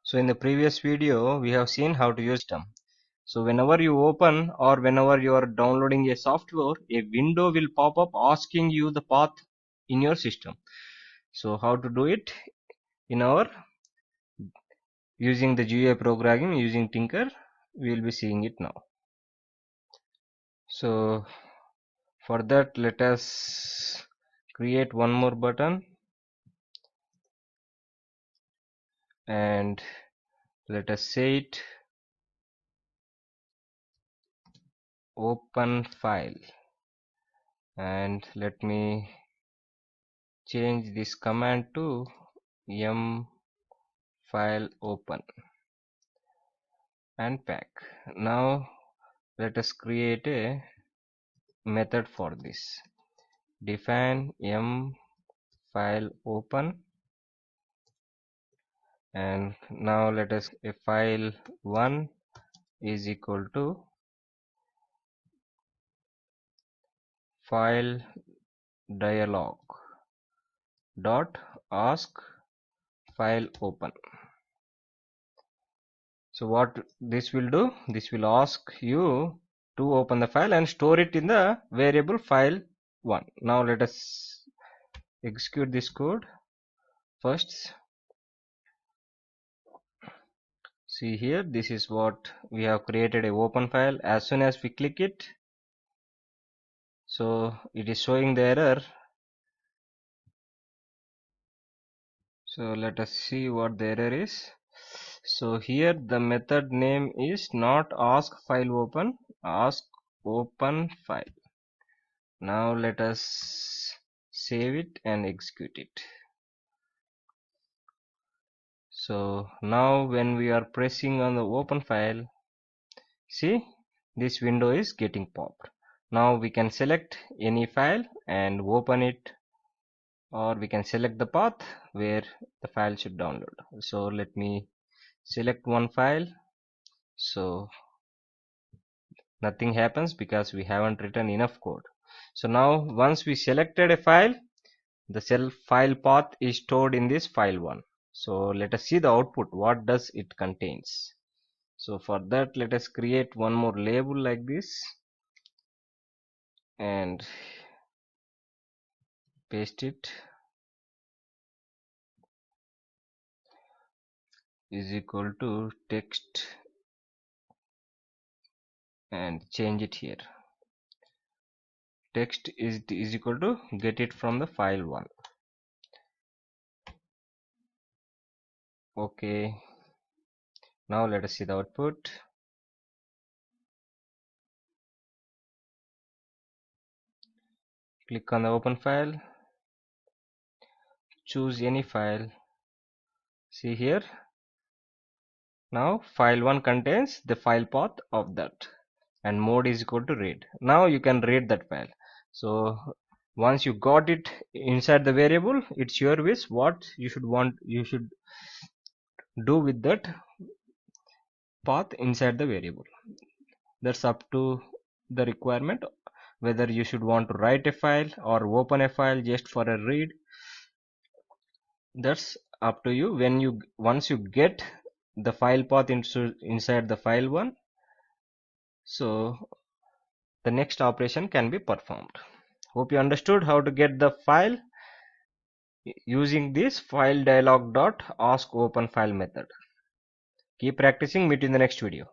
So in the previous video, we have seen how to use system. So whenever you open or whenever you are downloading a software, a window will pop up asking you the path in your system. So how to do it in our using the GUI programming using Tinker, we will be seeing it now. So for that, let us create one more button and let us say it Openfile, and let me change this command to file open and pack. Now let us create a method for this. Define file open, and now let us a file 1 is equal to file dialog dot ask file open. So what this will do, this will ask you to open the file and store it in the variable file 1. Now let us execute this code. First, see here, this is what we have created a open file. As soon as we click it, so it is showing the error. So let us see what the error is. So here the method name is not ask file open, ask open file. Now let us save it and execute it. So now when we are pressing on the open file, see, this window is getting popped. Now we can select any file and open it, or we can select the path where the file should download. So let me select one file. So nothing happens because we haven't written enough code. So now once we selected a file, the file path is stored in this file 1. So let us see the output. What does it contains? So for that, let us create one more label like this and paste it is equal to text and change it here. Text is equal to get it from the file 1. Okay, now let us see the output. Click on the open file, choose any file. See here, now file 1 contains the file path of that and mode is equal to read. Now you can read that file. So once you got it inside the variable, it's your wish what you should do with that path inside the variable. That's up to the requirement, whether you should want to write a file or open a file just for a read. That's up to you. Once you get the file path inside the file 1, so the next operation can be performed. Hope you understood how to get the file using this file dialog dot ask open file method. Keep practicing. Meet you in the next video.